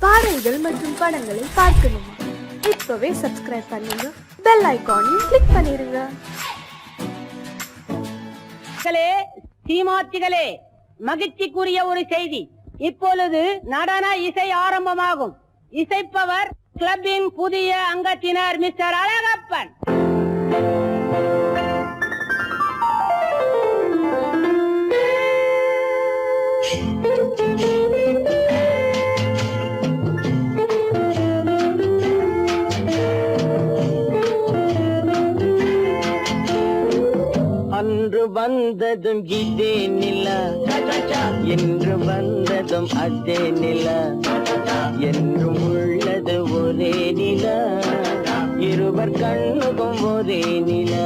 பாடல்கள் மற்றும் படங்களை பார்க்கணுமா? இப்பவே சப்ஸ்கிரைப் பண்ணுங்க, பெல் ஐகானையும் கிளிக் பண்ணிருங்க. சீமாத்திகளே, மகிழ்ச்சிக்குரிய ஒரு செய்தி. இப்பொழுது நடன இசை ஆரம்பமாகும். இசைப்பவர் கிளப்பின் புதிய அங்கத்தினர் மிஸ்டர் அழகப்பன். அன்று வந்ததும் இதே நிலா, என்று வந்ததும் அதே நிலா, என்றும் உள்ளது ஒரே நிலா, இருவர் கண்ணுக்கும் ஒரே நிலா,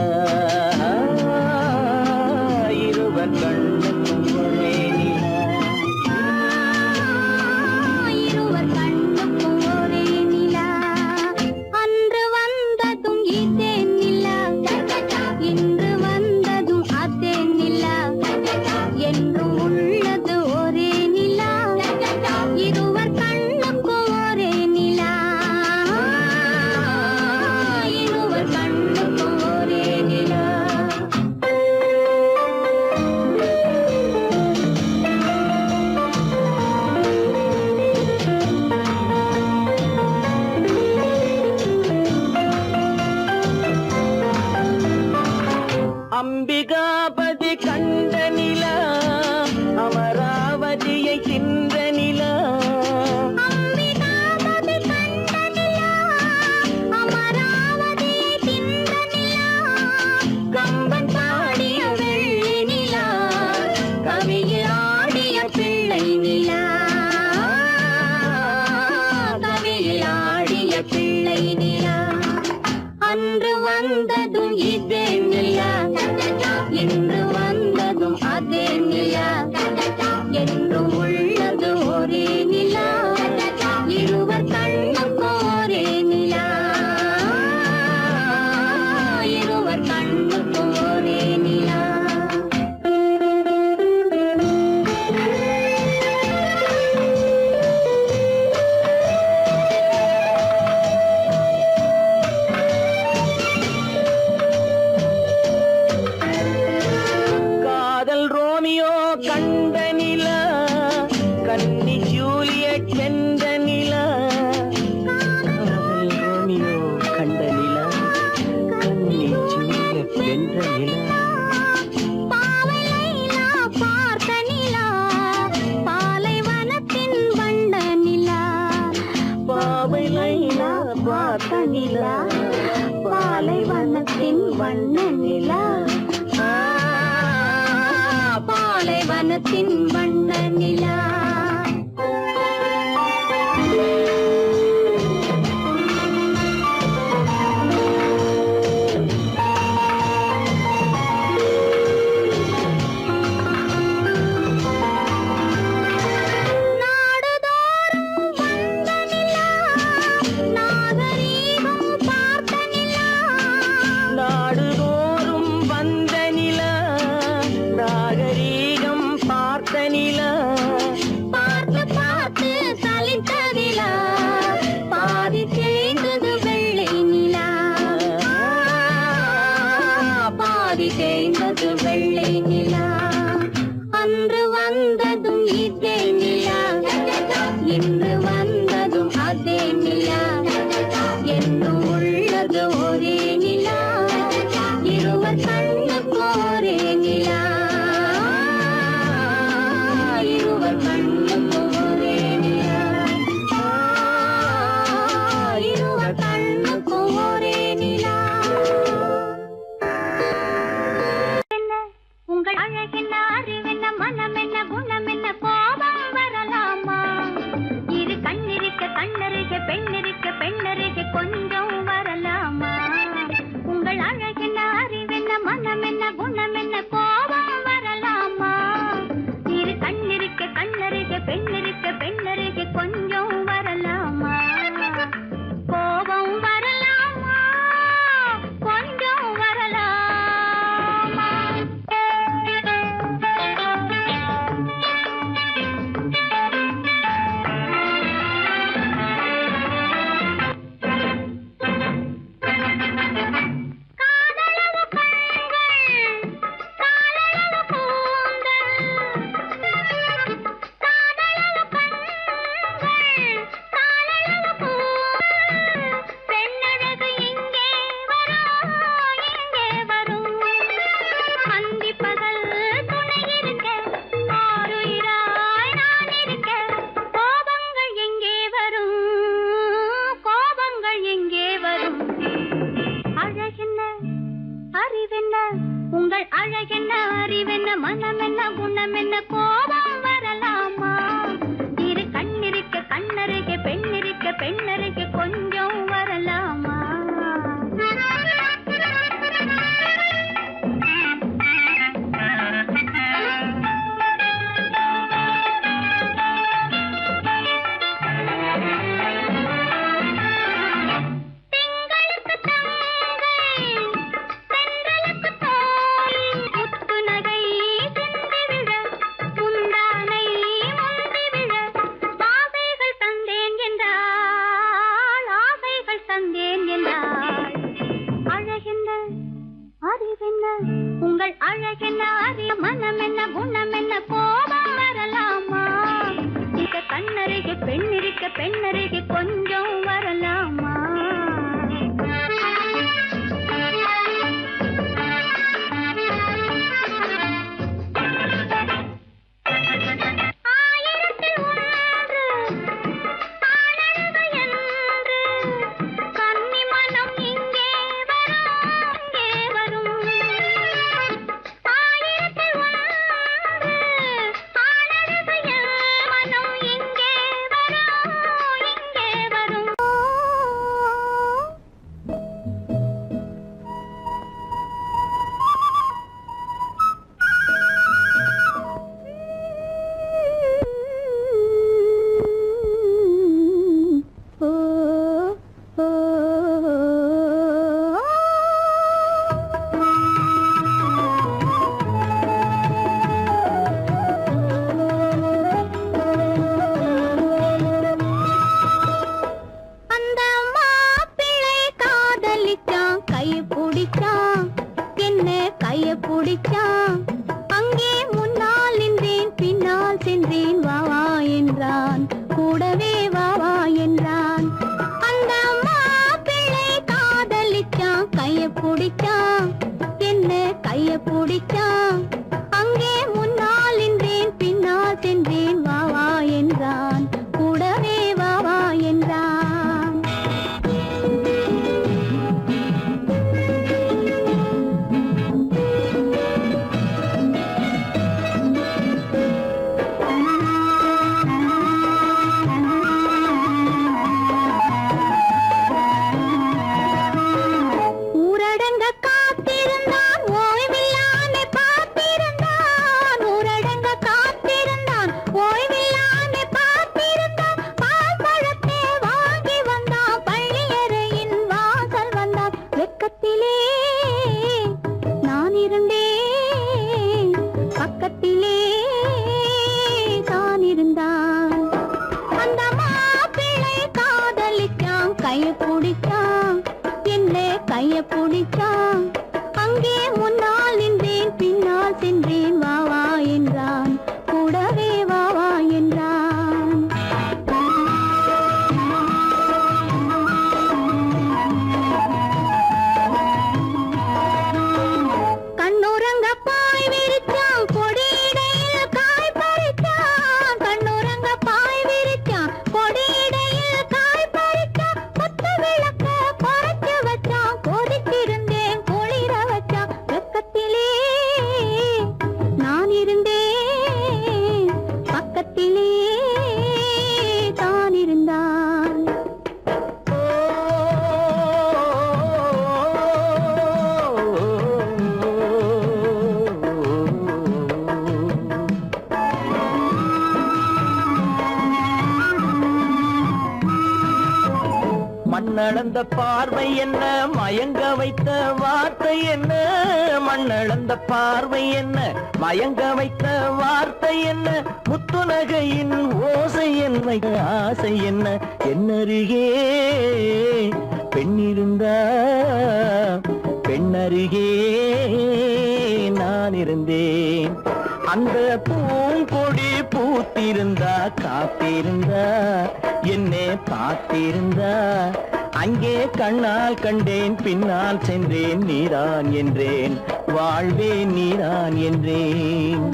இருவர் கண்ணுக்கும் ஒரே நிலா, இருவர் கண்ணுக்கும் ஒரே நிலா. அன்று வந்ததும் இதே நிலா, இன்று வந்ததும் அதே நிலா, என்றும் உள்ளது ஒரே நிலா, இருவர் கண்ணுக்கும் ஒரே நிலா, இருவர் கண்ணுக்கும் ஒரே நிலா. அம்பிகாபதி கண்ட நிலா, அமராவதியை தின்ற நிலா, அம்பிகாபதி கண்ட நிலா, அமராவதியை தின்ற நிலா, கம்பன் பாடிய வெள்ளி நிலா, கவியில் ஆடிய பிள்ளை நிலா, கவியில் ஆடிய பிள்ளை நிலா. அன்று வந்ததும் இதே நிலா, இன்று வந்ததும் அதே நிலா, என்றும் உள்ளது ஒரே நிலா, இருவர் கண்ணுக்கும் ஒரே நிலா, இருவர் கண்ணுக்கும் ஒரே நிலா. காதல் ரோமியோ கண்ட நிலா, கன்னி ஜூலியட் வென்ற நிலா, காதல் ரோமியோ கண்ட நிலா, கன்னி ஜூலியட் வென்ற நிலா, பாவை லைலா பார்த்த நிலா, பாலைவனத்தின் வண்ட நிலா, பாவை லைலா பார்த்த நிலா, பாலைவனத்தின் வண்ண நிலா, பாலைவனத்தின் வண்ண நிலா. நாடுதோறும் வந்த நிலா, நாகரீகம் பார்த்த நிலா, நாடுதோறும் வந்த நிலா, நாகரீகம் பார்த்த நிலா, பெண்ணருகே கொஞ்சம் வரலாமா? ஆயிரத்தில் ஒன்று ஆனழகு என்று கன்னி மனம் இங்கே வரும், இங்கே வரும். ஆயிரத்தில் ஒன்று ஆனழகு என் மனம் இங்கே வரும், இங்கே வரும். ஓ ஓ அந்த மாப்பிள்ளை காதலிச்சான், கைய பிடிச்சான், என்ன கைய பிடிச்சான். அங்கே முன்னால் நின்றேன், பின்னால் சென்றேன், வா வா என்றான், கூடவே வா வா என்றான். அந்த மாப்பிள்ளை காதலிச்சான், கைய பிடிச்சான், என்ன கைய பிடிச்சான். அங்கே முன்னால் நின்றேன், பின்னால் சென்றேன், வா வா என்றான், கூடவே வா வா என்றான். ஊரடங்க காத்திருந்தான், ஓய்வில்லாமே பார்த்திருந்தான். ஊரடங்க காத்திருந்தான், ஓய்வில்லாமே பார்த்திருந்தான். பால் பழத்தை வாங்கி வந்தான், பள்ளியறையின் வாசல் வந்தான். வெக்கத்திலே நான் இருந்தேன், பக்கத்திலே தான் இருந்தான். அந்த மாப்பிள்ளை காதலிச்சான், கைய பிடிச்சான், என்ன கைய பிடிச்சான். அங்கே முன்னால் நின்றேன், பின்னால் சென்றேன், வா வா என்றான், கூடவே வா வா என்றான். கண்ணுறங்க பாய் விரிச்சான், கொடியிடையில் காய் பறிச்சான். கண்ணுறங்க பாய் விரிச்சான், கொடியிடையில் காய் பறிச்சான். கொத்து விளக்க குறைச்சு வச்சான், கொதித்திருந்தேன், குளிர வச்சான். வெக்கத்திலே நான் இருந்தேன், பக்கத்திலே தான் இருந்தான். மண்ணளந்த பார்வை என்ன, மயங்க வைத்த வார்த்தை என்ன? மண்ணளந்த பார்வை என்ன, மயங்க வைத்த வார்த்தை என்ன? முத்துநகையின் ஓசை என்ன, ஆசை என்ன? என்னருகே பெண்ணிருந்தா, பெண்ணருகே நான் இருந்தேன். அந்த பூங்கொடி பூத்திருந்தா, காத்திருந்தா, என்னை பார்த்திருந்தா. அங்கே கண்ணால் கண்டேன், பின்னால் சென்றேன், நீதான் என்றேன், வாழ்வே நீதான் என்றேன்.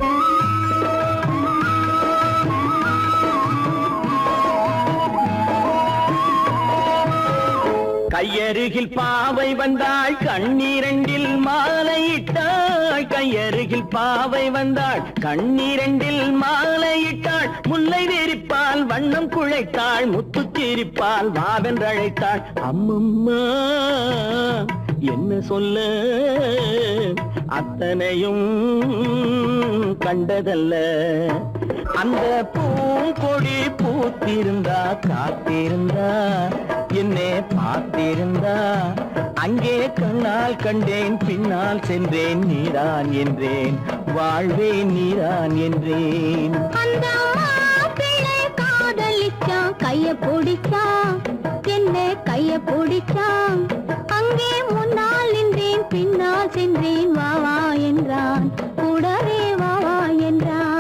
கையருகில் பாவை வந்தாள், கண்ணீரண்டில் மாலையிட்டாள். கையருகில் பாவை வந்தாள், கண்ணீரண்டில் மாலையிட்டாள். முல்லை வெறிப்பால் வண்ணம் குழைத்தாள், முத்து சிரிப்பால் வாவென்றழைத்தாள். அம்மம்மா என்ன சொல்ல, அத்தனையும் கண்டதல்ல. அந்த பூங்கொடி பூத்திருந்தா, காத்திருந்தா, என்னை பார்த்திருந்தா. அங்கே கண்ணால் கண்டேன், பின்னால் சென்றேன், நீதான் என்றேன், வாழ்வே நீதான் என்றேன். அந்த மாப்பிள்ளை காதலிச்சான், கைய பிடிச்சான், என்ன கைய பிடிச்சான். அங்கே முன்னால் நின்றேன், பின்னால் சென்றேன், வா வா என்றான், கூடவே வா வா என்றான்.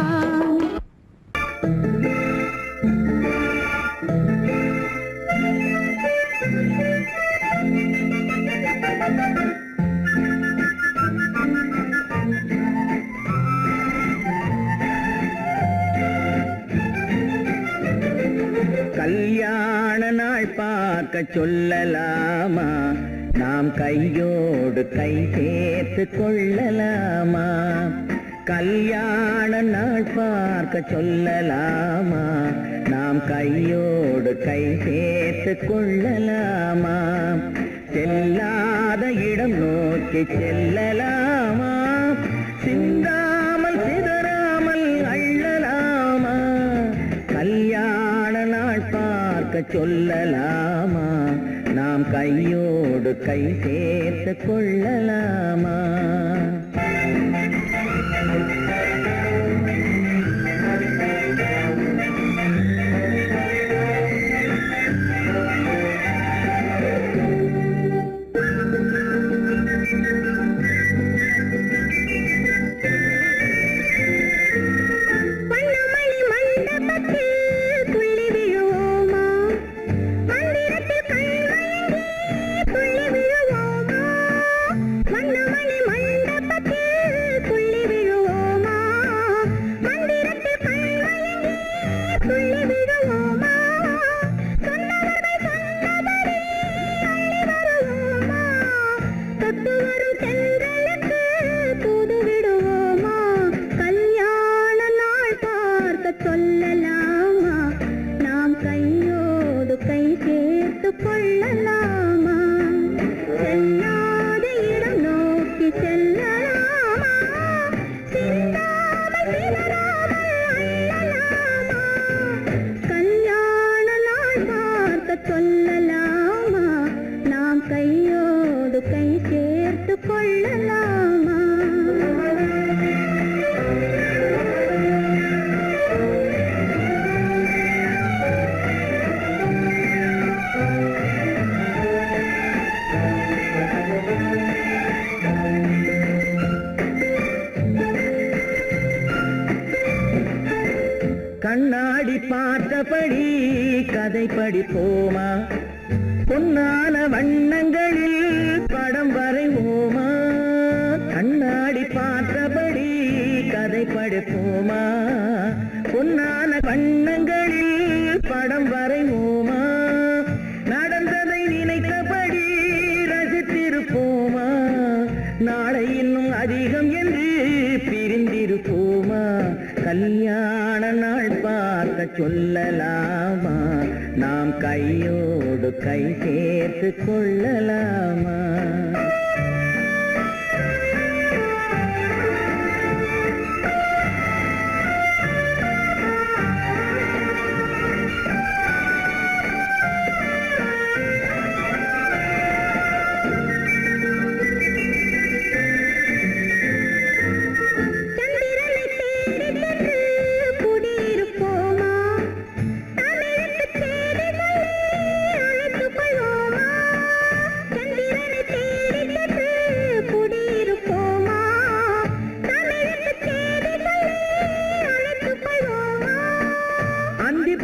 நாள் பார்க்க சொல்லலாமா, நாம் கையோடு கை சேர்த்து கொள்ளலாமா. கல்யாண நாள் பார்க்க சொல்லலாமா, நாம் கையோடு கை சேர்த்து கொள்ளலாமா. செல்லாத இடம் நோக்கி செல்லலாமா, சிந்தாமல் சிதறாமல் அள்ளலாமா. கல்யாண நாள் பார்க்க சொல்லலாமா, நாம் கையோடு கை சேர்த்து கொள்ளலாமா. கண்ணாடி பார்த்தபடி கதை படிப்போமா, பொன்னான வண்ணங்களில் படம் வரைவோமா. கண்ணாடி பார்த்தபடி கதை படிப்போமா, பொன்னான வண்ணங்களில் படம் வரைவோமா. நடந்ததை நினைத்தபடி ரசித்திருப்போமா, நாளை இன்னும் அதிகம் என்று பிரிந்திருப்போமா. கல்யாண நாள் பார்க்க சொல்லலாமா, நாம் கையோடு கை சேர்த்து கொள்ளலாமா.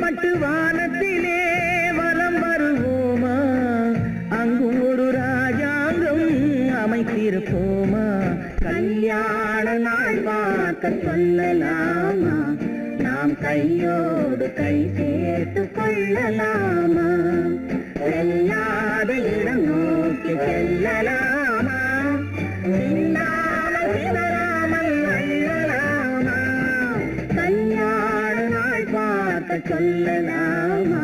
பட்டு வானத்திலே வலம் வருவோமா, அங்கும் ஒரு ராஜாங்கம் அமைத்திருப்போமா. கல்யாண நாள் பார்க்க சொல்லலாமா, நாம் கையோடு கை சேர்த்து கொள்ளலாமா. செல்லாத இடம் நோக்கி செல்லலாமா, சிந்தாமல் சிதறாமல் அள்ளலாமா. கல்யாண நாள் பார்க்க சொல்லலாமா,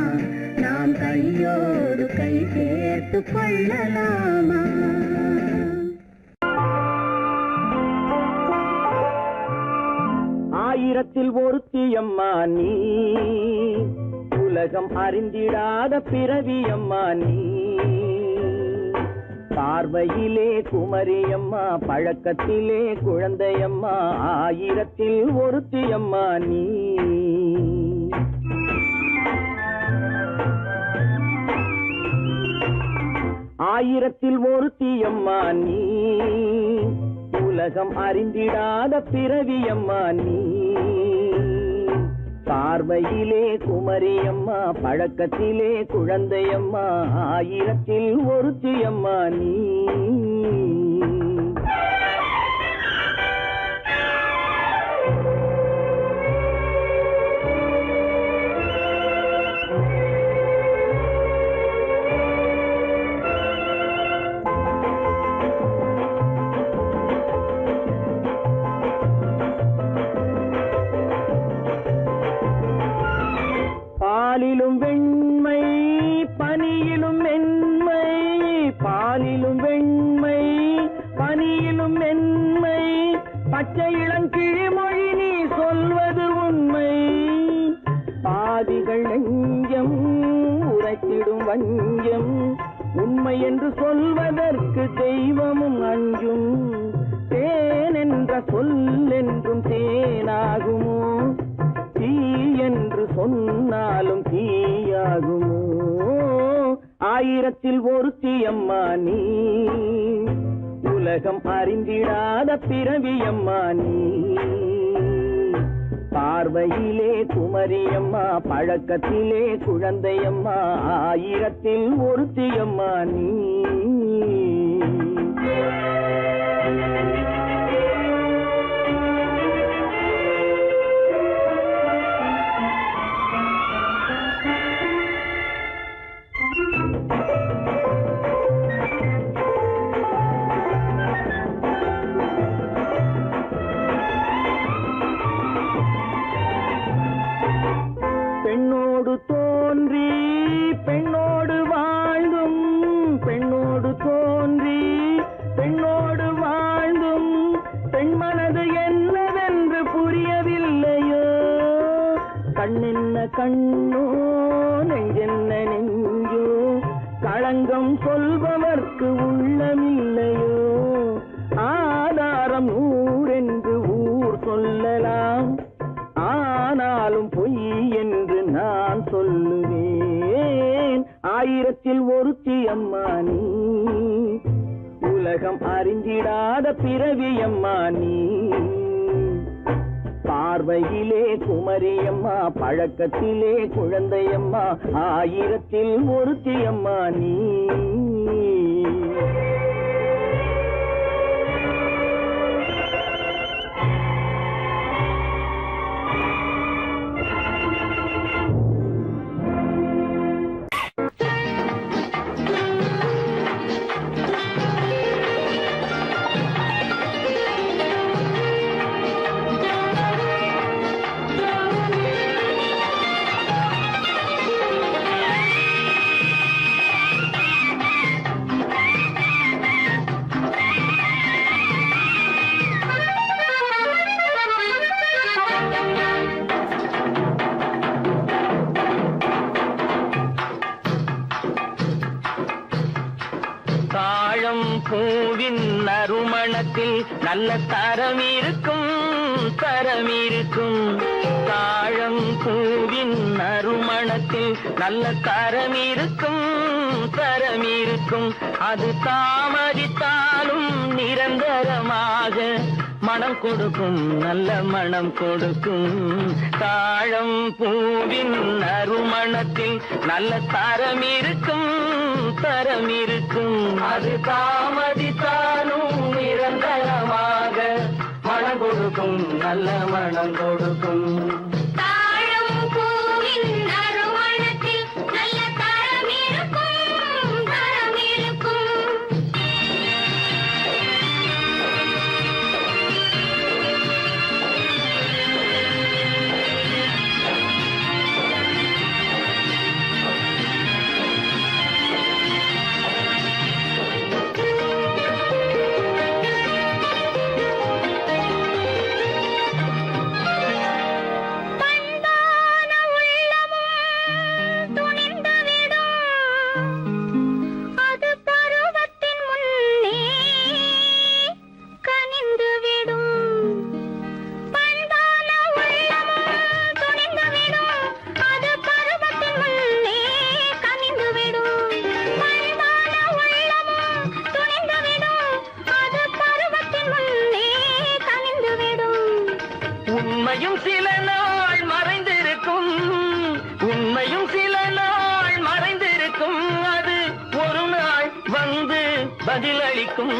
நாம் கையோடு கை சேர்த்து கொள்ளலாமா. ஆயிரத்தில் ஒருத்தியம்மா நீ, உலகம் அறிந்திடாத பிறவியம்மா நீ. பார்வையிலே குமரியம்மா, பழக்கத்திலே குழந்தையம்மா, ஆயிரத்தில் ஒருத்தியம்மா நீ. ஆயிரத்தில் ஒருத்தியம்மா நீ, உலகம் அறிந்திடாத பிறவியம்மா நீ. பார்வையிலே குமரியம்மா, பழக்கத்திலே குழந்தையம்மா, ஆயிரத்தில் ஒருத்தியம்மா நீ. பச்சை இளங்கிழிமொழி நீ சொல்வது உண்மை, பாதிகள் நெஞ்சம் உரைத்திடும் வஞ்சம், உண்மை என்று சொல்வதற்கு தெய்வமும் அஞ்சும், தேன் என்ற சொல் என்றும் தேனாகுமோ, தீ என்று சொன்னாலும் தீயாகுமோ, ஆயிரத்தில் ஒருத்தி அம்மா நீ, உலகம் அறிந்திடாத பிறவியம்மா நீ, பார்வையிலே குமரியம்மா, பழக்கத்திலே குழந்தையம்மா, ஆயிரத்தில் ஒருத்தியம்மா நீ. பெண்ணோடு தோன்றி பெண்ணோடு வாழ்ந்தும், பெண்ணோடு தோன்றி பெண்ணோடு வாழ்ந்தும், பெண்மனது என்னவென்று புரியவில்லையோ, கண்ணென்ன கண்ணோ நெஞ்சென்ன நெஞ்சோ, களங்கம் சொல்பவர்க்கு உள்ளமில்லையோ, ஆதாரம் நூறென்று ஊர் சொல்லலாம், ஆனாலும் பொய் என்று நான் சொல்லுவேன், ஆயிரத்தில் ஒருத்தி அம்மா நீ, உலகம் அறிந்திடாத பிறவியம்மா நீ, பார்வையிலே குமரியம்மா, பழக்கத்திலே குழந்தையம்மா, ஆயிரத்தில் ஒருத்தி அம்மா நீ. தாழம் பூவின் நறுமணத்தில் நல்ல தரம் இருக்கும், தரம் இருக்கும், தாழம் பூவின் நறுமணத்தில் நல்ல தரம் இருக்கும், தரம் இருக்கும், அது தாமதித்தாலும் நிரந்தரமாக மனம் கொடுக்கும், நல்ல மனம் கொடுக்கும், தாழம் பூவின் நறுமணத்தில் நல்ல தரம் இருக்கும், தரம் இருக்கும், அது தாமதித்தாலும் நிரந்தரமாக மனம் கொடுக்கும், நல்ல மனம் கொடுக்கும். தாழம் பூவின் நறுமணத்தில் நல்ல தரம் இருக்கும், தரம் இருக்கும். உண்மையும் சில நாள் மறைந்திருக்கும், உண்மையும் சில நாள் மறைந்திருக்கும், அது ஒரு நாள் வந்து பதிலளிக்கும்.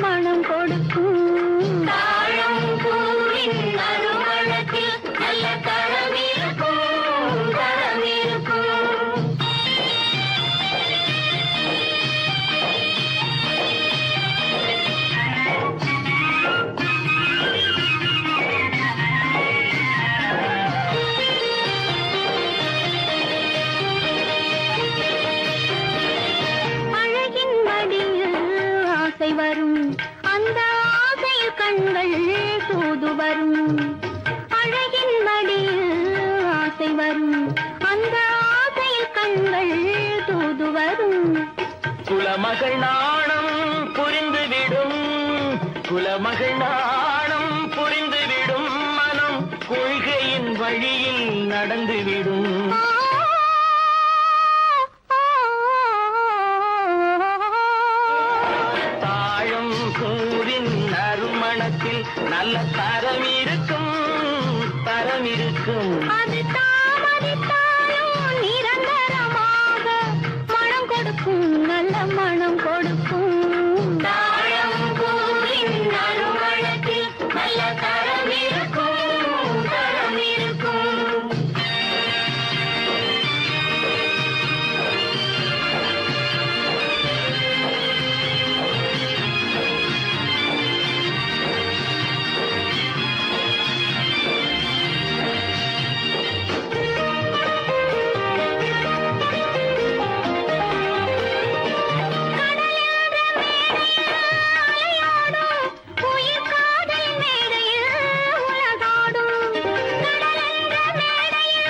மனம் கொடுக்கும் தாழம் பூவின் நறுமணத்தில் நல்ல தரம் இருக்கும், தரம் இருக்கும். மேல் வரும் அந்த ஆசையில் கண்கள் தூது வரும் குலமகள் நாணம் புரிந்துவிடும் குலமகள் நாணம் புரிந்துவிடும் மனம் கொள்கையின் வழியில் நடந்துவிடும் தாழம் கூறின் நறுமணத்தில் நல்ல தரம் இருக்கும் தரம் இருக்கும் அது தாமதித்தாலும் நிரந்தரமாக மனம் கொடுக்கும் நல்ல மனம் கொடுக்கும் தாழம் பூவின் நறுமணத்தில் நல்ல தரம் இருக்கும் தரம் இருக்கும் உயிர் காதல் மேடையில் உலகாடும் கடலென்ற மேடையில்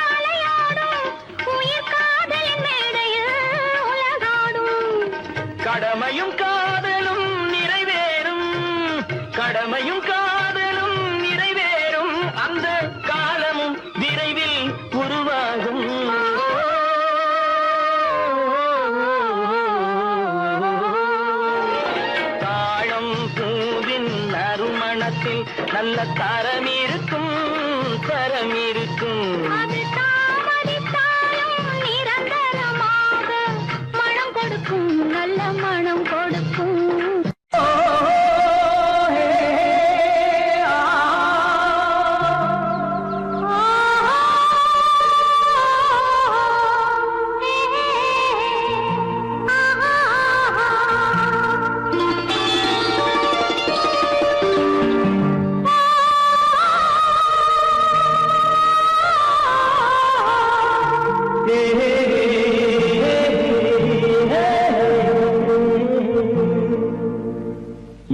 அலையாடும் உயிர் காதல் மேடையில் உலகாடும் கடமையும் காதலும் நிறைவேறும் கடமையும் காதலும் நிறைவேறும் அந்த காலமும் விரைவில் உருவாகும் தாழம் பூவின் நறுமணத்தில் நல்ல தரம் இருக்கும் தரம் இருக்கும் அது தாமதித்தாலும் நிரந்தரமாக மனம் கொடுக்கும் நல்ல மனம் கொடுக்கும்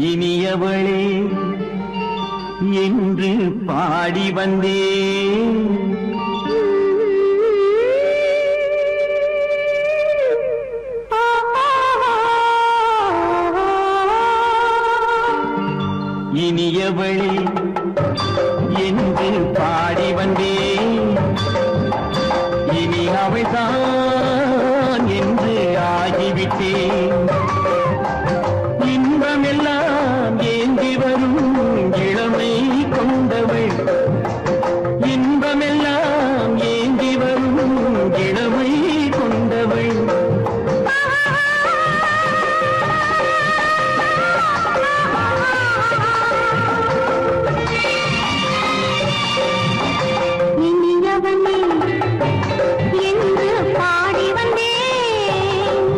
இனியவளே என்று பாடி வந்தேன் இனியவளே என்று பாடி வந்தேன் இனி அவள்தான் என்று ஆகிவிட்டேன் இன்பமெல்லாம் ஏந்தி வரும் இளமை கொண்டவள் இன்பமெல்லாம் ஏந்தி வரும் இளமை கொண்டவள் இனியவனே என்று பாடி வந்தேன்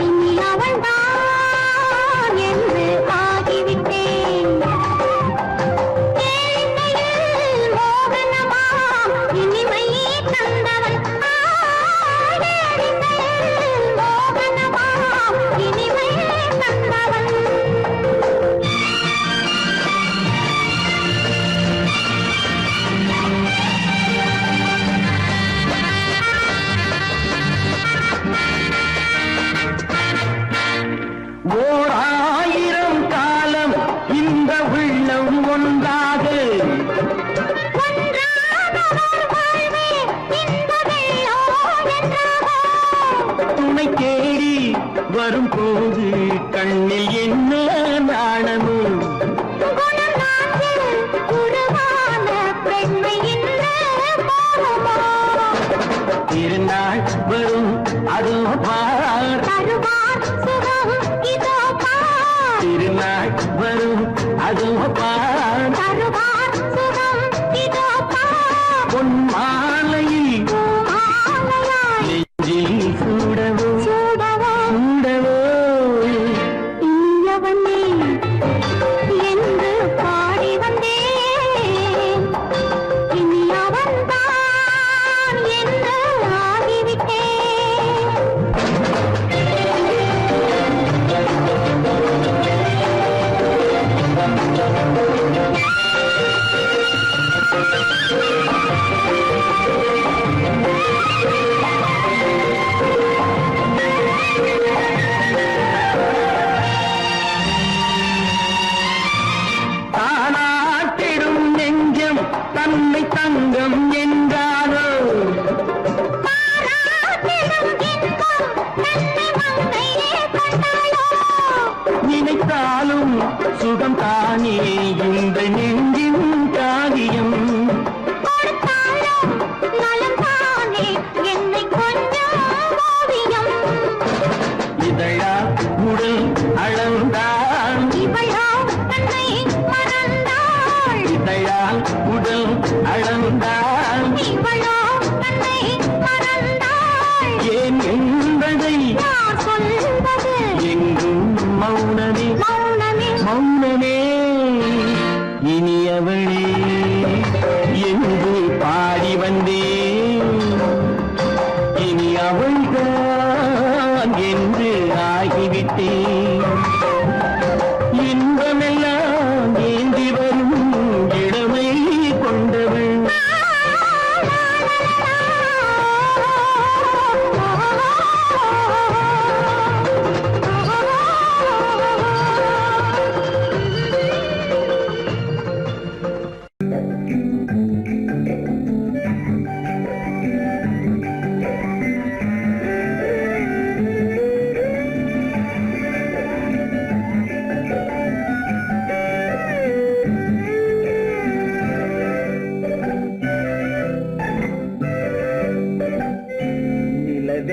இனி அவள்தான் என்று ஆகிவிட்டேன் கேளிக்கையில் மோகனமாம் இனிமை தந்தவன் கேளிக்கையில் மோகனமாம் இனிமை தந்தவன் ஓர் ஆயிரம் காலம் இந்த உள்ளம் ஒன்றாக துணை தேடி வரும்போது கண்ணில் என்ன நாணமும் திருநாள் வரும் அதோ பார் திருநாள் வரும் அதோ பார் பொன் மாலையில் நெஞ்சில் சூடவோ சூடவோ என்று பாடி வந்தேன் இனி அவன்தான் என்று ஆகிவிட்டேன் Thank you.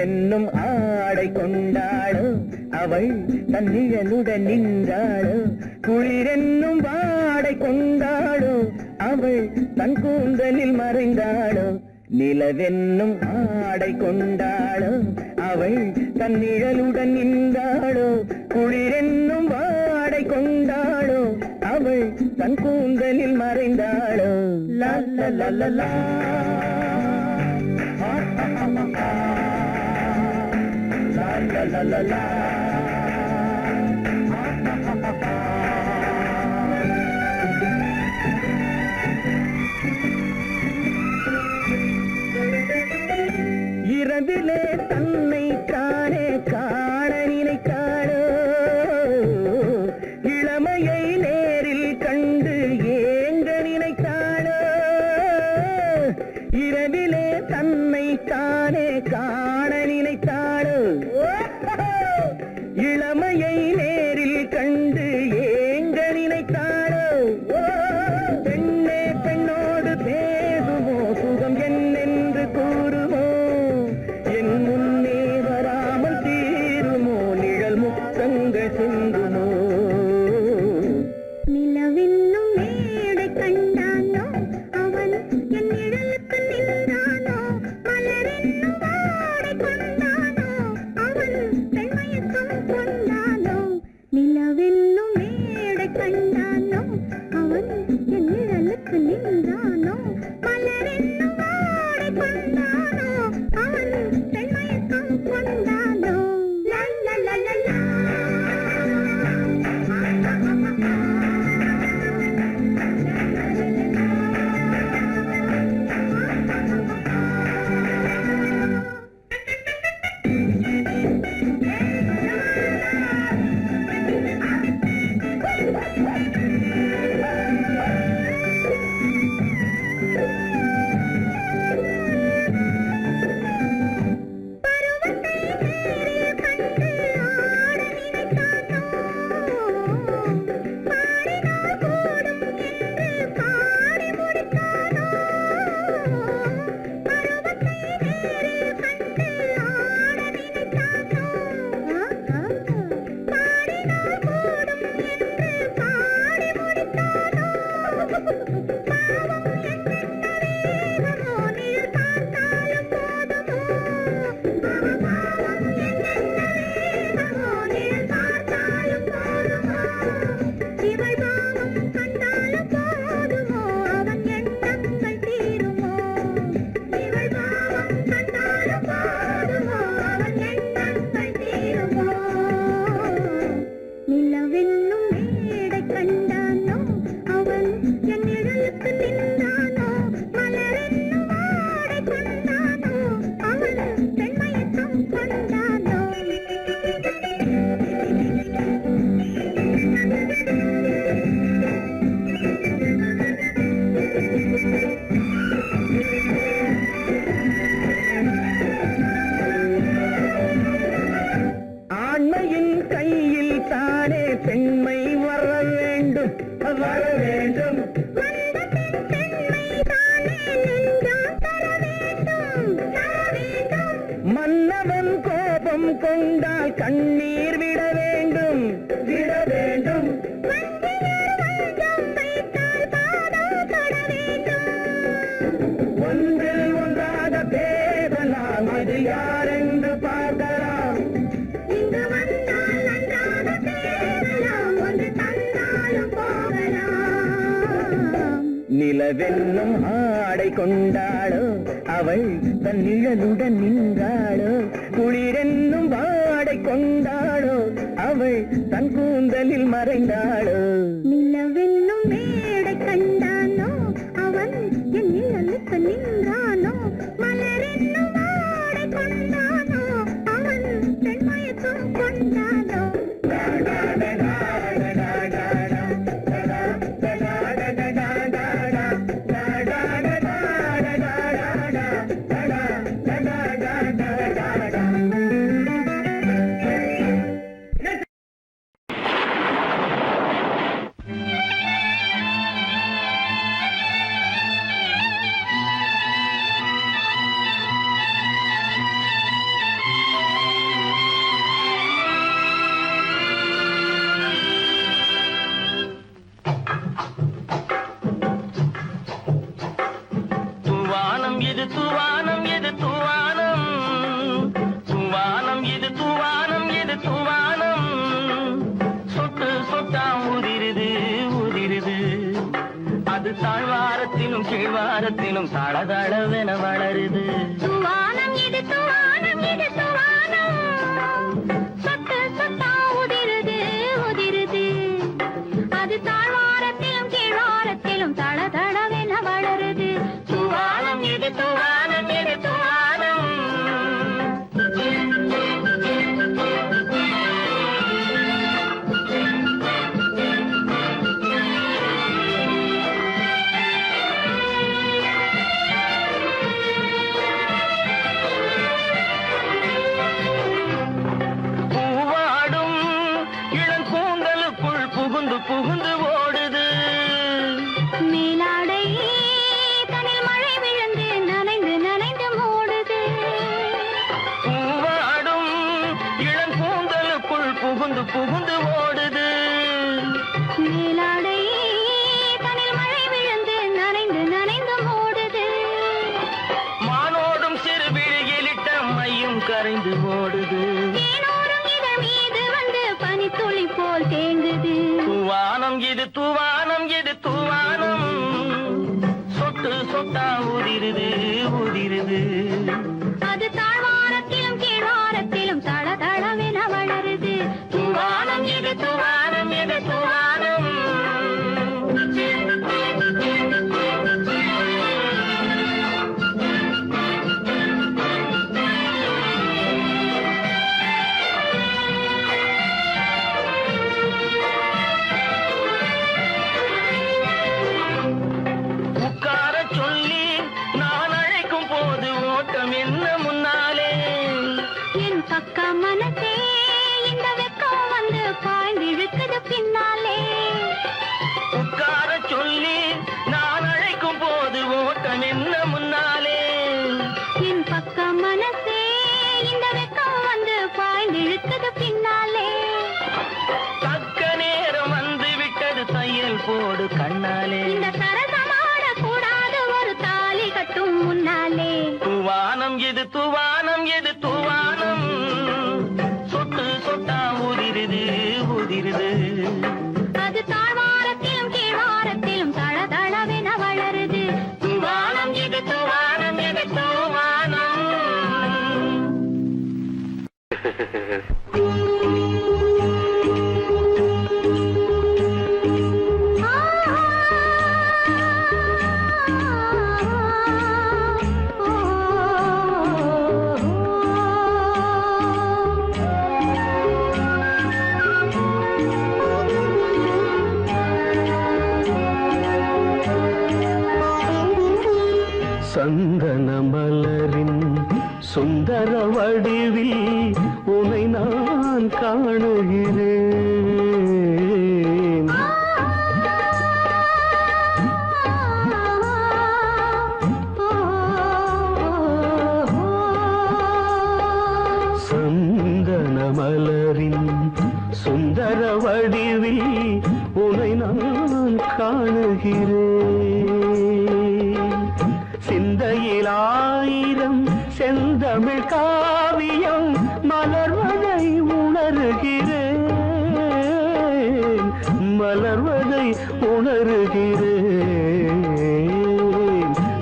நிலவென்னும் ஆடை கொண்டாளோ அவள் தன் நிழலுடன் நின்றாளோ குளிரென்னும் வாடை கொண்டாளோ அவள் தன் கூந்தலில் மறைந்தாளோ நிலவென்னும் ஆடை கொண்டாளோ அவள் தன் நிழலுடன் நின்றாளோ குளிரென்னும் வாடை கொண்டாளோ அவள் தன் கூந்தலில் மறைந்தாளோ லா லா லா லா லா. La la la la. இரவிலே தன்னை காணே காண நினைத்தாளோ இளமையை நேரில் கண்டு ஏங்க நினைத்தாளோ இரவிலே தன்னை காணே காண நினைத்தாளோ இளமையை நேரில் கண்டு ஏங்க நினைத்தாளோ பெண்ணே பெண்ணோடு பேசுமோ சுகம் என்னென்று கூறுமோ என் முன்னே வராமல் தீருமோ நிழல் முத்தங்கள் சிந்துமோ நிலவென்னும் மேடை கண்டானோ அவன் என் நிழலுக்கு நின்றானோ மலரென்னும் வாடை கொண்டானோ அவன் பெண்மயக்கம் கொண்டானோ நிலவென்னும் மேடை கண்டானோ அவன் என் நிழலுக்கு நின்றானோ மலரென்னும் வாடை கொண்டானோ அவன் பெண்மயக்கம் கொண்டானோ லா லா லா லா லா. நிலவென்னும் மேடை கண்டானோ அவன் என் நிழலுக்கு நின்றானோ மலரென்னும் வாடை கொண்டானோ அவன் பெண்மயக்கம் கொண்டானோ ஆண்மையின் கையில் தானே பெண்மை வர வேண்டும் வர வேண்டும் மன்னவன் கோபம் கொண்டால் கண்ணீர் விட வேண்டும் விட வேண்டும் ஒன்றில் ஒன்றாக பேசலாம் அது யாரென்று பார்க்கலாம் நிலவென்னும் ஆடை கொண்டாளோ அவள் தன் நிழலுடன் நின்றாளோ குளிரென்னும் வாடை கொண்டாளோ அவள் தன் கூந்தலில் மறைந்தாளோ நிலவென்னும் மேடை கண்டானோ அவன் என் நிழலுக்கு நின்றானோ மலரென்னும் வாடை கொண்டானோ அவன் பெண்மயக்கம் கொண்டானோ இது தூவானம் இது தூவானம் தூவானம் இது தூவானம் இது தூவானம் சொட்டு சொட்டா உதிருது உதிருது அது தாழ்வாரத்திலும் கீழ்வாரத்திலும் தளதளவென வளருது தூவானம் இது தூவானம் இது தூவானம் சொட்டு சொட்டா உதிருது உதிருது அது தாழ்வாரத்திலும் கீழ்வாரத்திலும் தளதளவென வளருது தூவானம் இது தூவானம் இது தூவானம் பூவாடும் இளங்கூந்தலுக்குள் புகுந்து புகுந்து ஓடுது மேலாடை தனில் மழை விழுந்து நனைந்து நனைந்து மூடுது பூவாடும் இளங்கூந்தலுக்குள் புகுந்து புகுந்து ஓடுது மேலாடை தனில் மழை விழுந்து நனைந்து நனைந்து மூடுது மானோடும் சிறு விழியிலிட்ட மையும் கரைந்து ஓடுது தேனோரும் இதழ் மீது வந்து பனித்துளி போல் தேங்குது தூவானம் இது தூவானம் இது தூவானம் சொட்டு சொட்டா உதிருது உதிருது அது தாழ்வாரத்திலும் கீழ்வாரத்திலும் தளதளவென வளருது தூவானம் இது தூவானம் இது தூவானம் உட்கார சொல்லி நான் அழைக்கும் போது ஓட்டம் என்ன முன்னாலே என் பக்க மனசே இந்த வெக்கம் வந்து பாய்ந்திழுக்குது பின்னாலே உட்கார சொல்லி நான் அழைக்கும் போது ஓட்டம் என்ன முன்னாலே என் பக்க மனசே இந்த வெக்கம் வந்து பாய்ந்திழுக்குது பின்னாலே தக்க நேரம் வந்து விட்டது தையல் போடு கண்ணாலே இந்த சரசமாட கூடாது ஒரு தாலி கட்டும் முன்னாலே தூவானம் இது தூவானம் இது தூவானம் சொட்டு சொட்டா உதிருது உதிருது அது தாழ்வாரத்திலும் கீழ்வாரத்திலும் தளதளவென வளருது தூவானம் இது தூவானம் இது தூவானம் சந்தன மலரின் சுந்தர வடிவில் உனை நான் காணுகிறேன் சந்தன மலரின் சுந்தர வடிவில் உனை நான் காணுகிறேன் சிந்தையில் ஆயிரம் செந்தமிழ் காவியம் மலர்வதை உணர்கிறேன் மலர்வதை உணர்கிறேன்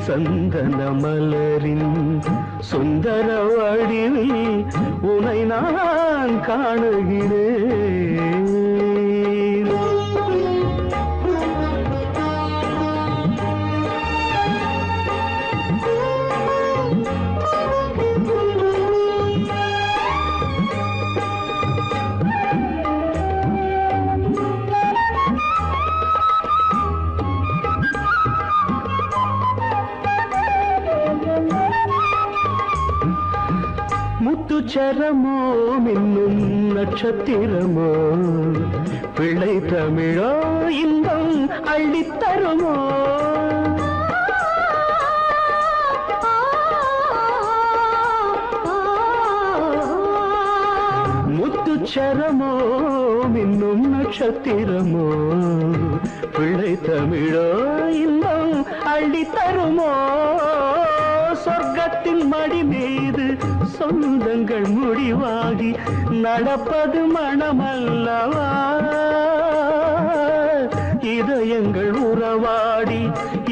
சந்தன மலரின் சுந்தர வடிவில் உனை நான் காணுகிறேன் முத்துச்சரமோ மின்னும் நட்சத்திரமோ பிள்ளை தமிழோ இன்பம் அள்ளித்தருமோ முத்துச்சரமோ மின்னும் நட்சத்திரமோ பிள்ளை தமிழோ இன்பம் அள்ளித்தருமோ மடி மீது சொந்தங்கள் முடிவாகி நடப்பது மனமல்லவா இதயங்கள் உறவாடி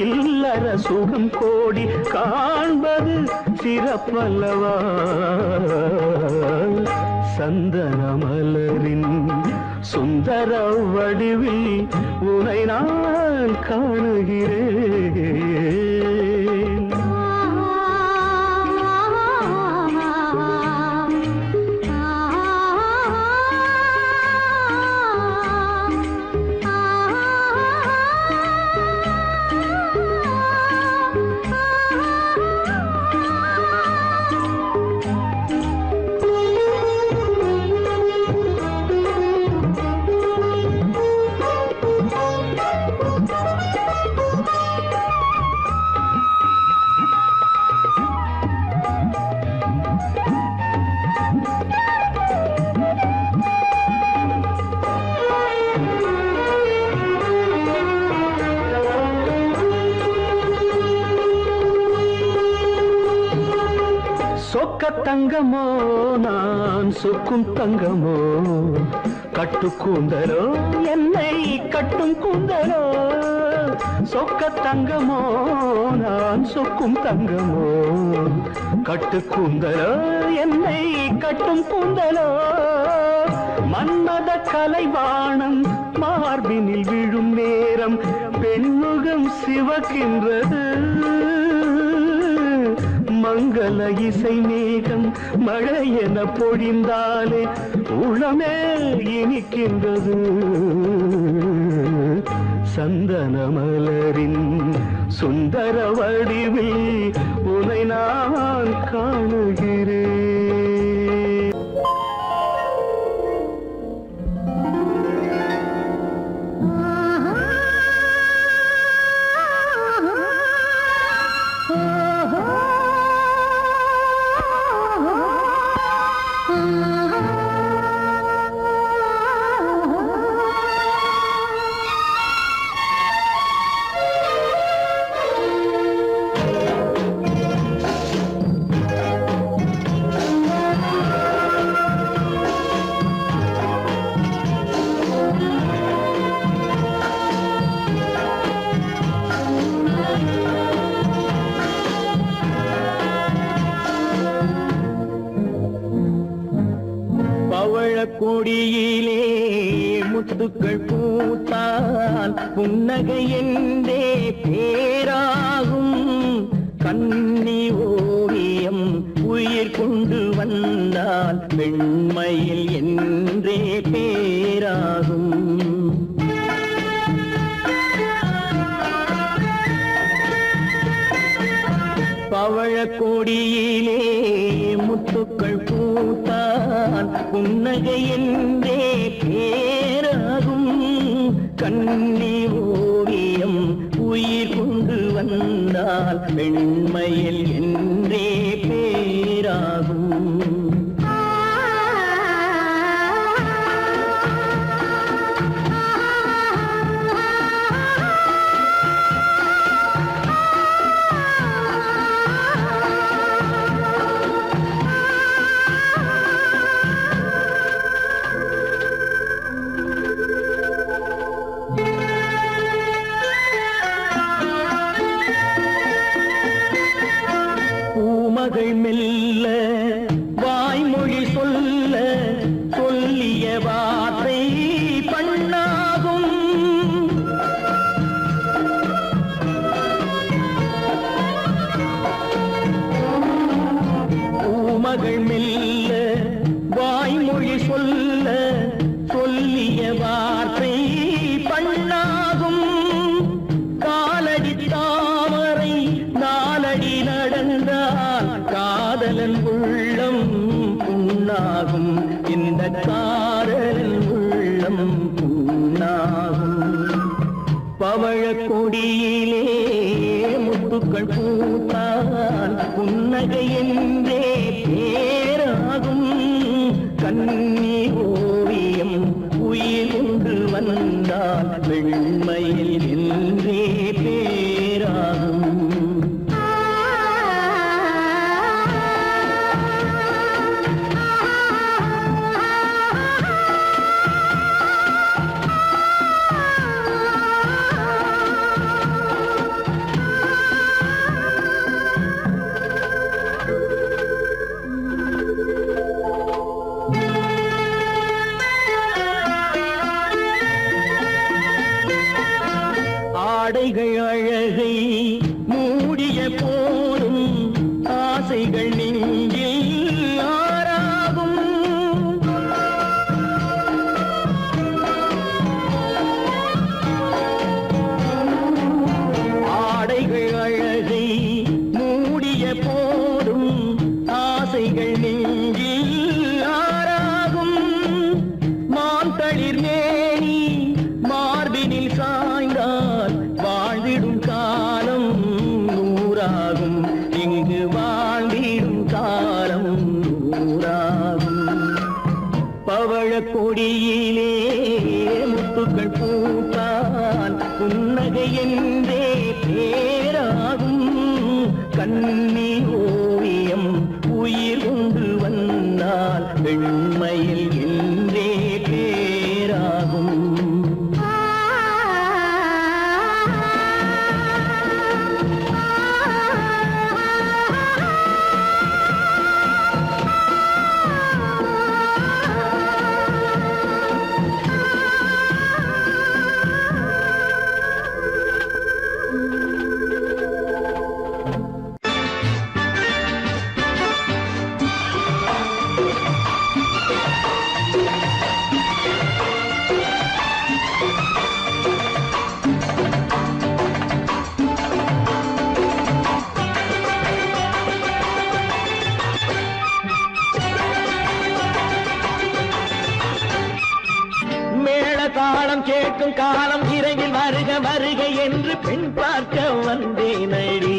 இல்லற சுகம் கோடி காண்பது சிறப்பல்லவா சந்தன மலரின் சுந்தர வடிவில் உனை நான் காணுகிறேன் சொக்க தங்கமோ நான் சொக்கும் தங்கமோ கட்டு கூந்தலோ என்னை கட்டும் கூந்தலோ சொக்க தங்கமோ நான் சொக்கும் தங்கமோ கட்டு கூந்தலோ என்னை கட்டும் கூந்தலோ மன்மத கலைவாணம் மார்பினில் விழும் நேரம் பெண்முகம் சிவக்கின்றது மங்கள இசை மேகம் மழை என பொழிந்தாலே உளமே இனிக்கின்றது சந்தன மலரின் சுந்தர வடிவில் உனை நான் காணுகிறேன் கொடியிலே முத்துக்கள் பூத்தால் புன்னகை என்றே பேராகும் கண்ணி ஓவியம் உயிர் கொண்டு வந்தால் வெண்மையில் என்றே பேராகும் பவழக்கொடியிலே முத்துக்கள் பூத்தால் புன்னகை என்றே பேராகும் கண்ணி ஓவியம் உயிர் கொண்டு வந்தால் வெண்மையில் என்றே பேராகும் மகள் மெல்ல வாய்மொழி சொல்ல சொல்லிய வார்த்தை பண்ணாகும் பூமகள் மெல்ல வாய்மொழி சொல்ல சொல்லிய வார்த்தை பண்ணாகும் காலடி தாமரை நாலடி நடந்தால் காதலன் உள்ளம் புண்ணாகும் இந்த காதலன் உள்ளம் புண்ணாகும் பவழக்கொடியிலே முத்துக்கள் பூத்தால் புன்னகை என்றே பேராகும் கண்ணி ஓவியம் உயிர் கொண்டு வந்தால் வெண்மையில் என்றே பேராகும் ஆசைகள் நெஞ்சில் ஆறாகும். ஆடைகள் அழகை மூடிய போதும் ஆசைகள் நெஞ்சில் ஆறாகும். மாந்தளிர் மேனி மார்பினில் சாய்ந்தால் வாழ்ந்திடும் காலம் நூறாகும். இங்கு வாழ்ந்திடும் காலம் நூறாகும். பவழ கொடியிலே முத்துக்கள் பூத்தால் புன்னகை என்றே பேராகும். கண்ணி ஓவியம் உயிர் கொண்டு வந்தால் வெண்மையில் என்றே பேராகும். தாளம் கேட்கும் காலம் விரைவில் வருக வருக என்று பெண் பார்க்க வந்தேனடி.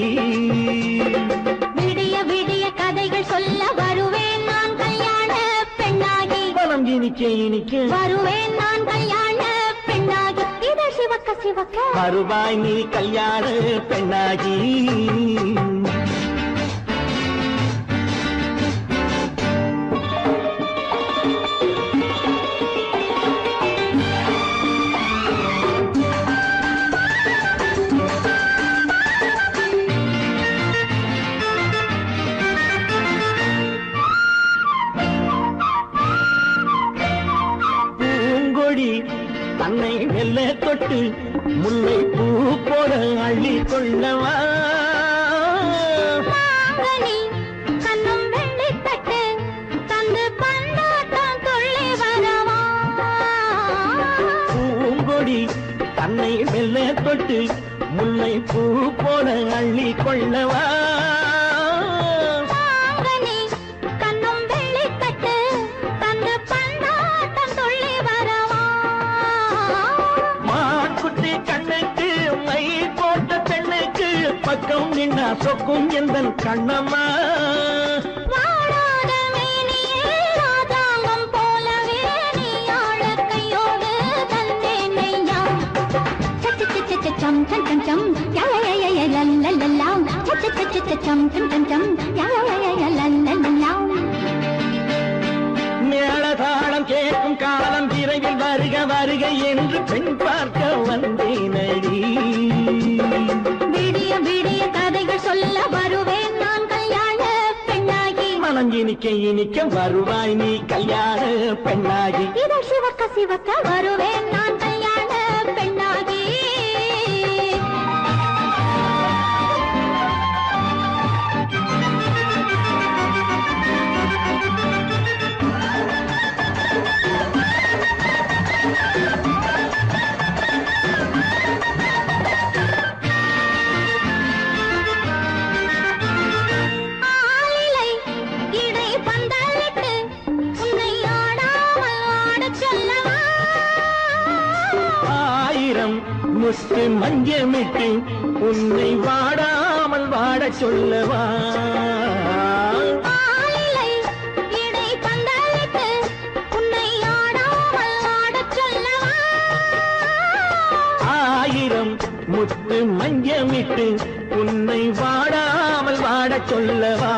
விடிய விடிய கதைகள் சொல்ல வருவேன் நான் கல்யாண பெண்ணாகி. மனம் இனிக்க இனிக்க வருவேன் நான் கல்யாண பெண்ணாகி. இதை சிவக்க சிவக்க வருவாய் நீ கல்யாண பெண்ணாகி. தன்னை மெல்ல தொட்டு முல்லை பூ போல அள்ளி கொள்ளவா. கண்ணும் வெள்ளி தட்டு தந்து பந்தாட்டம் துள்ளி வரவா. பூங்கொடி தன்னை மெல்ல தொட்டு முல்லை பூ போல அள்ளி கொள்ளவா. பக்கம் நின்னா சொக்கும் எந்தன் கண்ணம்மா. வாழாத மேனியே ராஜாங்கம் போலவே நீ ஆள கையோடு தந்தேன் நெய்யா. சச்ச சச்ச சச்சம் சம் சம் சம் யய லல்லல்லாம். சச்ச சச்ச சச்சம் சம் சம் சம் யய லல்லல்லாம். மேளதாளம் கேட்கும் காலம் விரைவில் வருக வருக என்று பெண் பார்க்க வந்தேனடி. விடிய விடிய கதைகள் சொல்ல வருவேன் நான் கல்யாண பெண்ணாகி. மனம் இனிக்க இனிக்க வருவாய் நீ கல்யாண பெண்ணாகி. இதை சிவக்க சிவக்க வருவேன் நான் கல்யாண பெண்ணாகி. முத்து மஞ்சமிட்டு உன்னை வாடாமல் வாடச் சொல்லவா. ஆயிரம் முத்து மஞ்சமிட்டு உன்னை வாடாமல் வாடச் சொல்லவா.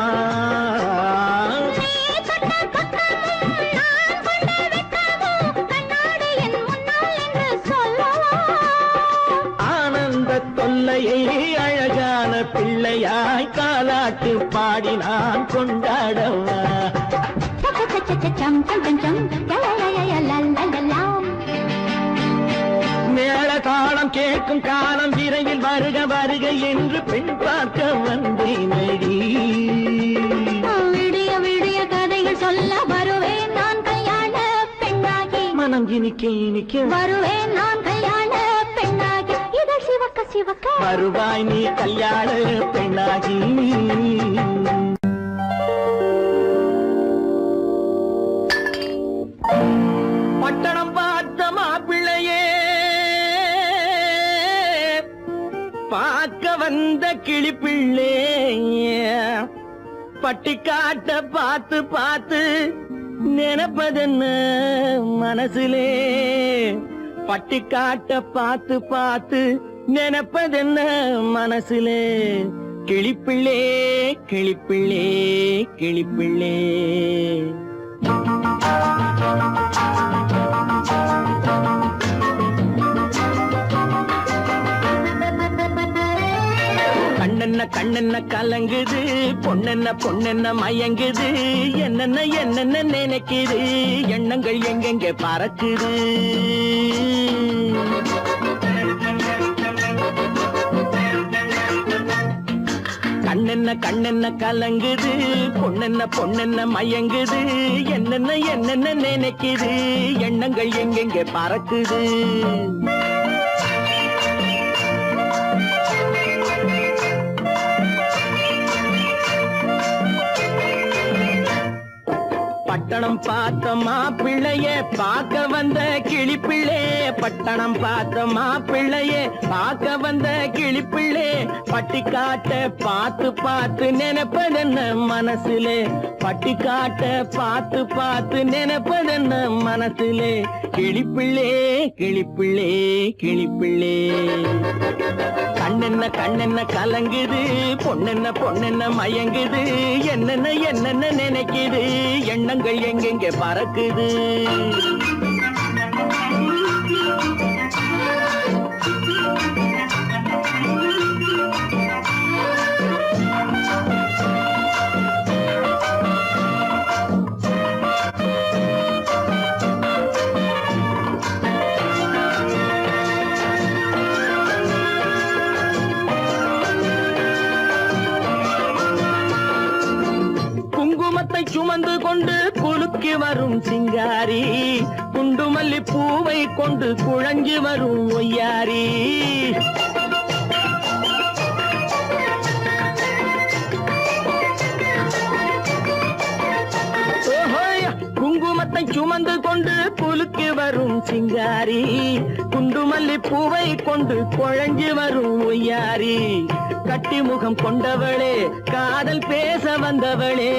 தொல்லையை அழகான பிள்ளையாய் காலாட்டு பாடி நான் கொண்டாடவா. மேள தாளம் கேட்கும் காலம் விரைவில் வருக வருக என்று பெண் பார்க்க வந்தேனடி. கொஞ்சி நிக்க வருவேன் நான் கல்யாண பெண்ணாகி இதழ் சிவக்க சிவக்க வருவாய் நீ கல்யாண பெண்ணாகி. பட்டணம் பார்த்த மாப்பிள்ளையே பார்க்க வந்த கிளிப்பிள்ளே பட்டிக்காட்ட பார்த்து பார்த்து நினைப்பதென்ன மனசுலே பட்டிக்காட்ட பார்த்து பார்த்து நினைப்பதென்ன மனசுலே கிளிப்பிள்ளே கிளிப்பிள்ளே கிளிப்பிள்ளே. கண்ணென்ன கண்ணென்ன கலங்குது பொண்ணென்ன பொண்ணென்ன மயங்குது என்னென்ன என்னென்ன நினைக்குது எண்ணங்கள் எங்கெங்க பறக்குது. கண்ணென்ன கண்ணென்ன கலங்குது பொண்ணென்ன பொண்ணென்ன மயங்குது என்னென்ன என்னென்ன நினைக்குது எண்ணங்கள் எங்கெங்க பறக்குது. பட்டணம் பார்த்த மாப்பிள்ளைய பார்க்க வந்த கிளிப்பிள்ளே பட்டணம் பார்த்த மாப்பிள்ளைய பார்க்க வந்த கிளிப்பிள்ளே பட்டிக்காட்ட பார்த்து பார்த்து நினைப்பதென்ன மனசுலே பட்டிக்காட்ட பார்த்து பார்த்து நினைப்பதென்ன மனசுலே கிளிப்பிள்ளே கிளிப்பிள்ளே கிளிப்பிள்ளே. கண்ணென்ன கண்ணென்ன கலங்குது பொண்ணென்ன பொண்ணென்ன மயங்குது என்னென்ன என்னென்ன நினைக்குது எண்ணங்கள் எங்கெங்க பறக்குது. சுமந்து கொண்டு குலுக்கி வரும் சிங்காரி குண்டுமல்லி பூவை கொண்டு குழஞ்சி வரும் ஒய்யாரி. குங்குமத்தை சுமந்து கொண்டு குலுக்கி வரும் சிங்காரி குண்டுமல்லி பூவை கொண்டு குழஞ்சி வரும் ஒய்யாரி. கட்டி முகம் கொண்டவளே காதல் பேச வந்தவளே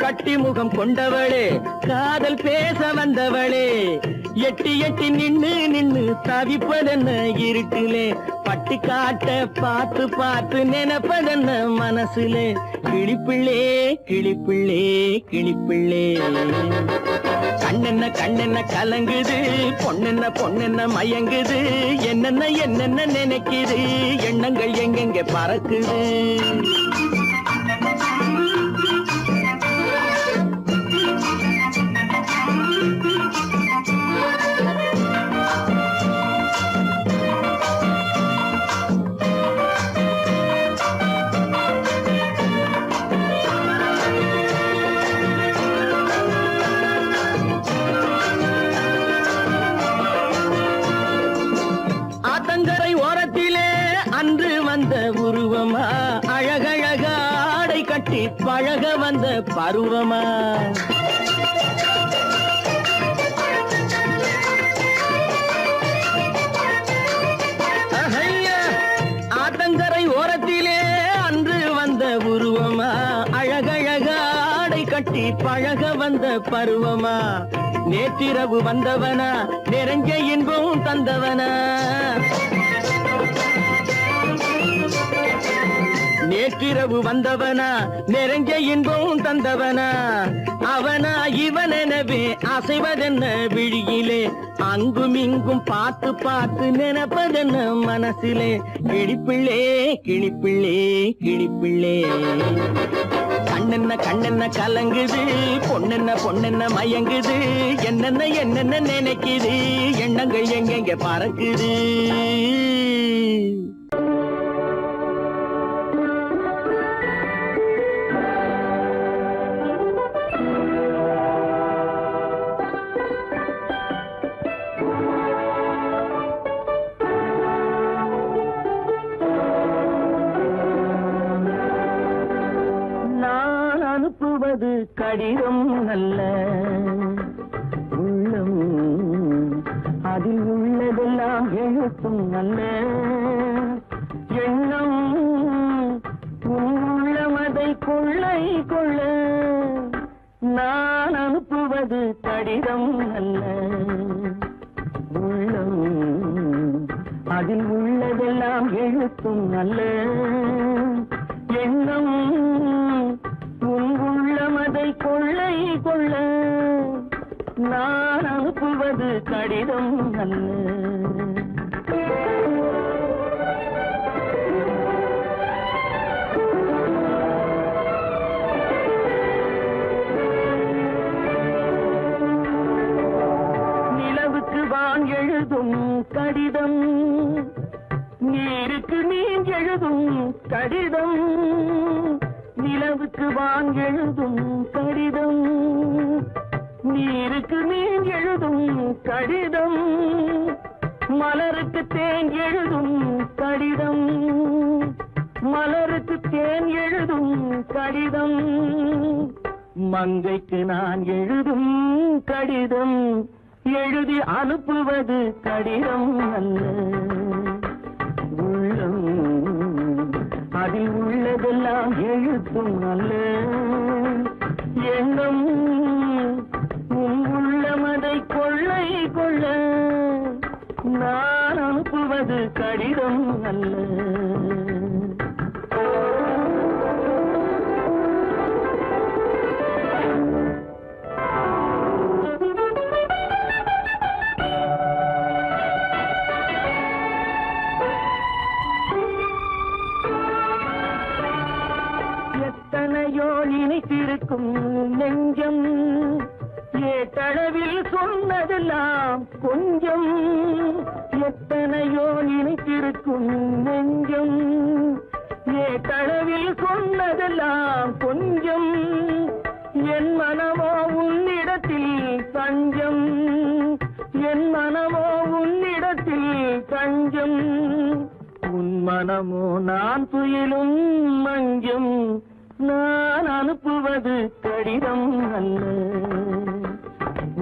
கட்டி முகம் கொண்டவளே காதல் பேச வந்தவளே எட்டி எட்டி நின்னு நின்னு தவிப்பதென்ன இருட்டிலே பட்டிக்காட்ட பார்த்து பார்த்து நினைப்பதென்ன மனசுலே கிளிப்பிள்ளே கிளிப்பிள்ளே கிளிப்பிள்ளே. கண்ணென்ன கண்ணென்ன கலங்குது பொண்ணென்ன பொண்ணென்ன மயங்குது என்னென்ன என்னென்ன நினைக்குது எண்ணங்கள் எங்கெங்க பறக்குது. உருவமா அழகழக ஆடை கட்டி பழக வந்த பருவமா ஆத்தங்கரை ஓரத்திலே அன்று வந்த உருவமா அழகழக ஆடை கட்டி பழக வந்த பருவமா நேற்றிரவு வந்தவனா நிறைஞ்ச இன்பம் தந்தவனா நேற்றிரவு வந்தவனா நிறைஞ்ச இன்பம் தந்தவனா அவனா இவனெனவே அசைவதென்ன விழியிலே அங்கும் இங்கும் பார்த்து பார்த்து நினைப்பதென்ன மனசிலே கிளிப்பிள்ளே கிளிப்பிள்ளே கிளிப்பிள்ளே. கண்ணென்ன கண்ணென்ன கலங்குது பொண்ணென்ன பொண்ணென்ன மயங்குது என்னென்ன என்னென்ன நினைக்குது எண்ணங்கள் எங்கெங்க பறக்குது. அனுப்புவது கடிதம் அல்ல உள்ளம் அதில் உள்ளதெல்லாம் எழுத்தும் அல்ல எண்ணம் உன் உள்ளமதை கொள்ளை கொள்ள நான் அனுப்புவது கடிதம் அல்ல உள்ளம் அதில் உள்ளதெல்லாம் எழுத்தும் அல்ல எண்ணம் உன் உள்ளமதை கொள்ளை கொள்ள நான் அனுப்புவது கடிதம் அல்ல வான் எழுதும் கடிதம் நீருக்கு நீர் எழுதும் கடிதம் நிலவுக்கு வான் எழுதும் கடிதம் நீருக்கு நீர் எழுதும் கடிதம் மலருக்கு தேன் எழுதும் கடிதம் மலருக்கு தேன் எழுதும் கடிதம் மங்கைக்கு நான் எழுதும் கடிதம் எழுதி அனுப்புவது கடிதம் அல்ல உள்ளம் அதில் உள்ளதெல்லாம் எழுத்தும் அல்ல எண்ணம் உன் உள்ளமதை கொள்ளை கொள்ள நான் அனுப்புவது கடிதம் அல்ல எத்தனையோ நினைத்திருக்கும் நெஞ்சம் ஏட்டளவில் சொன்னதெல்லாம் கொஞ்சம் எத்தனையோ நினைத்திருக்கும் நெஞ்சம் ஏட்டளவில் சொன்னதெல்லாம் கொஞ்சம் என் மனமோ உன்னிடத்தில் தஞ்சம் என் மனமோ உன்னிடத்தில் தஞ்சம் உன் மனமோ நான் துயிலும் மஞ்சம் நான் அனுப்புவது கடிதம் அல்ல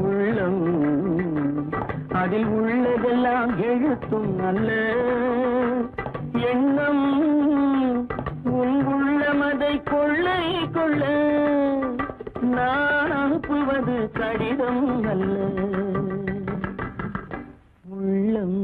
உள்ளம் அதில் உள்ளதெல்லாம் எழுத்தும் அல்ல எண்ணம் உன் உள்ளமதை கொள்ளை கொள்ள நான் அனுப்புவது கடிதம் அல்ல உள்ளம்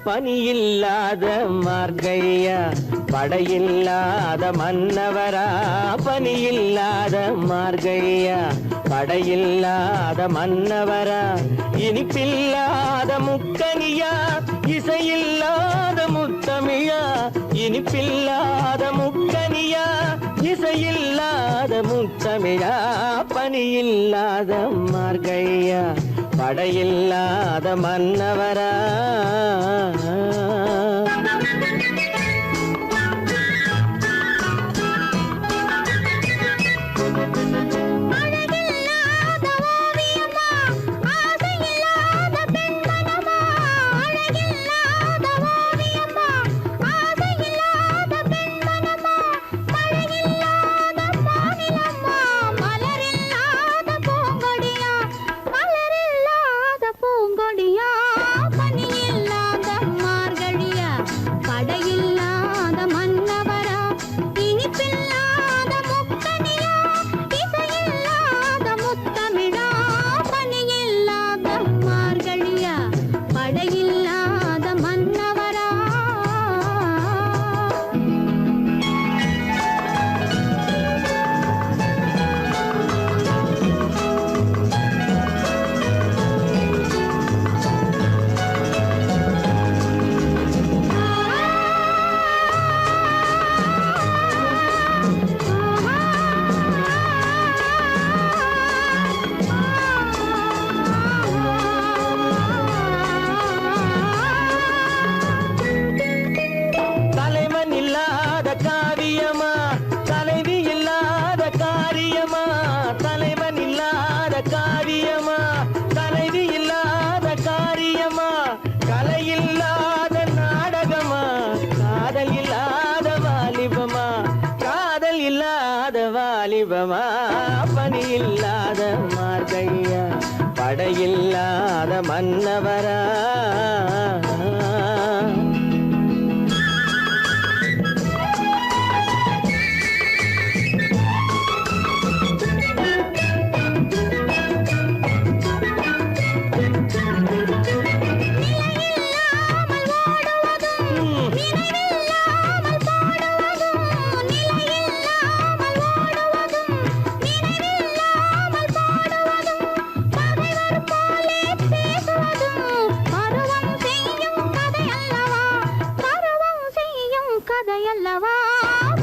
பனியில்லாத மார்கையா படையில்லாத மன்னவரா பனியில்லாத மார்கையா படையில்லாத மன்னவரா இனிப்பில்லாத முக்கனியா இசையில்லாத முத்தமிழா இனிப்பில்லாத முக்கனியா இசையில்லாத முத்தமிழா பனியில்லாத மார்கையா படையில்லாத மன்னவரா மன்னவரா.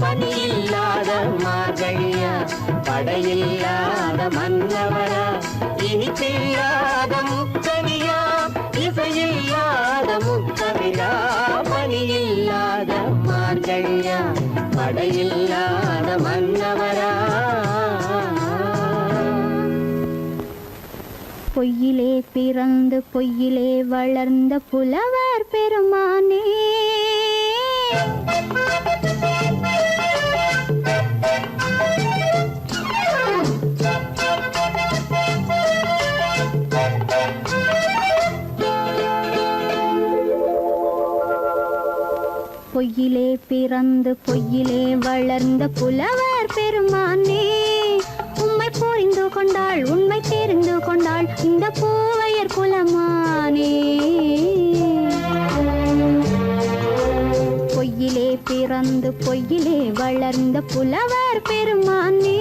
பனியில்லாத மார்கழியா, படையில்லாத மன்னவரா, இனிப்பில்லாத முக்கனியா, இசையில்லாத முக்கவிழா. பனியில்லாத மார்கழியா, படையில்லாத மன்னவரா. பொய்யிலே பிறந்து பொய்யிலே வளர்ந்த புலவர் பெருமானே, பொய்யிலே பிறந்து பொய்யிலே வளர்ந்த புலவர் பெருமானே, உம்மை புரிந்து கொண்டாள் உண்மை தெரிந்து கொண்டாள் இந்த பூவையர் குலமானே. பொய்யிலே பிறந்து பொய்யிலே வளர்ந்த புலவர் பெருமானே,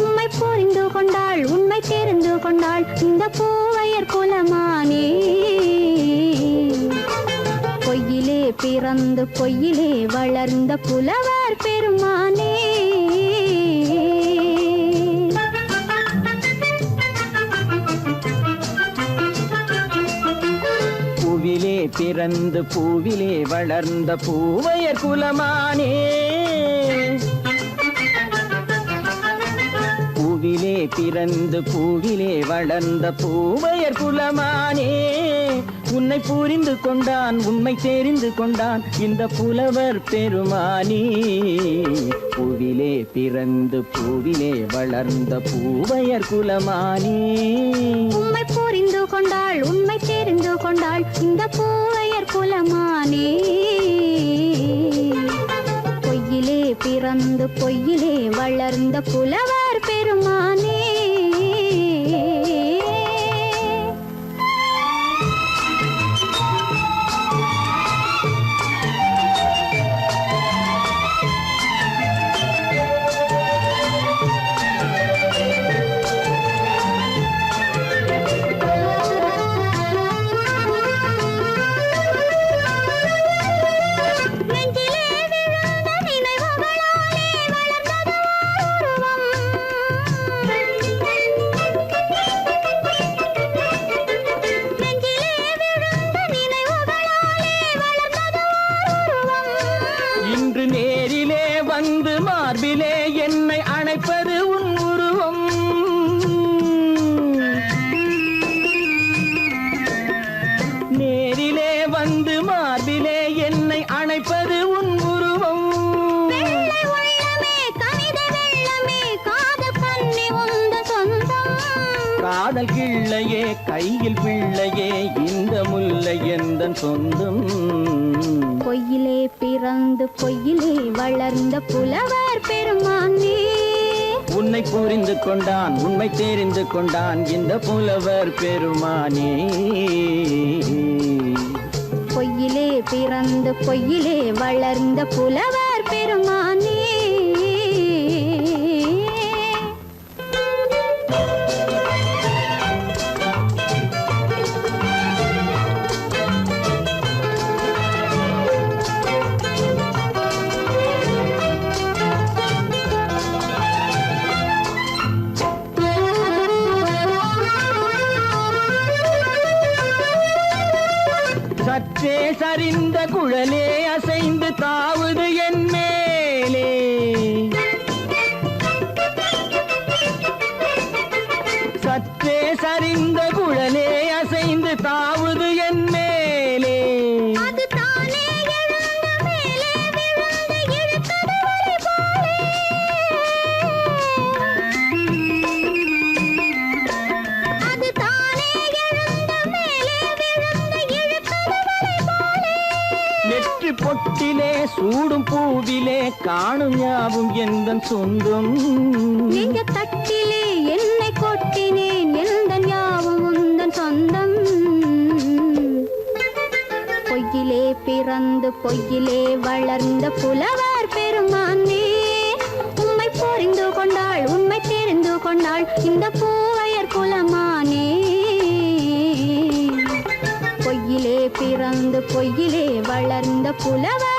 உம்மை புரிந்து கொண்டாள் உண்மை தெரிந்து கொண்டாள் இந்த பூவையர் குலமானே. பொய்யிலே பிறந்து பொய்யிலே வளர்ந்த புலவர் பெருமானே. பூவிலே பிறந்து பூவிலே வளர்ந்த பூவையர் குலமானே. பூவிலே பிறந்து பூவிலே வளர்ந்த பூவையர் குலமானே, உன்னை புரிந்து கொண்டான் உண்மை தெரிந்து கொண்டான் இந்த புலவர் பெருமானே. பூவிலே பிறந்து பூவிலே வளர்ந்த பூவையர் குலமானே, உம்மை புரிந்து கொண்டாள் உண்மை தெரிந்து கொண்டாள் இந்த பூவையர் குலமானே. பொய்யிலே பிறந்து பொய்யிலே வளர்ந்த புலவர் பெருமானே. இன்று நேரிலே வந்து மார்பிலே என்னை அணைப்பது உன் உருவம். நேரிலே வந்து மார்பிலே என்னை அணைப்பது உன் உருவம். காதல் கிள்ளையே கையில் பிள்ளையே இந்த முல்லை எந்தன் சொந்தம். பொய்யிலே பிறந்து பொய்யிலே வளர்ந்த புலவர் பெருமானே, உன்னை புரிந்து கொண்டான் உண்மை தெரிந்து கொண்டான் இந்த புலவர் பெருமானே. பொய்யிலே பிறந்து பொய்யிலே வளர்ந்த புலவர் பெருமானே. சற்றே சரிந்த குழலே அசைந்து தாவுது என் மேலே. சற்றே சரிந்த குழலே அசைந்து தாவுது என் மேலே. தொட்டிலே சூடும் பூவிலே காணும் யாவும் எந்தன் சொந்தம். நெஞ்ச தட்டிலே என்னை கொட்டினேன் எந்தன் யாவும் உந்தன் சொந்தம். பொய்யிலே பிறந்து பொய்யிலே வளர்ந்த புலவர் பெருமானே, உம்மை புரிந்து கொண்டாள் உண்மை தெரிந்து கொண்டாள் இந்த பூவையர் குலமானே. பொய்யிலே பிறந்து பொய்யிலே வளர்ந்த புலவர்